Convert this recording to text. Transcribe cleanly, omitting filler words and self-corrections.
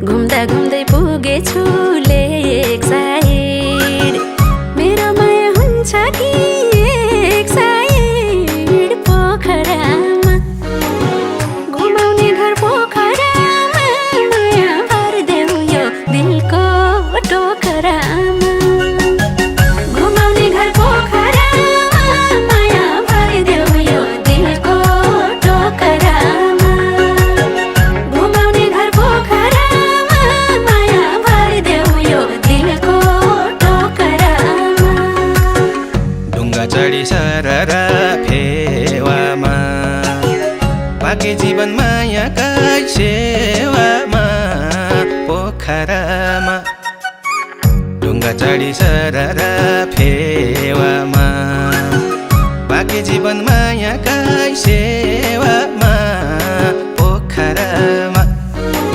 घुम्दा घुम्दै पुगेछु लेक साइड मेरो माया हुन्छ कि एक साइड पोखरामा घुमाउने घर पोखरामा माया भरिदेऊ यो दिलको टोकरामा घुमाउने घर पोखरामा माया भरिदेऊ यो दिलको टोकरामा घुमाउने घर पोखरामा माया भरिदेऊ यो दिलको टोकरामा ढुङ्गा चढी सररा फेवामा पाके जीवन मायाका सेवामा पोखरामा ढुङ्गा चढी सररा फेवामा पाके जीवन मायाका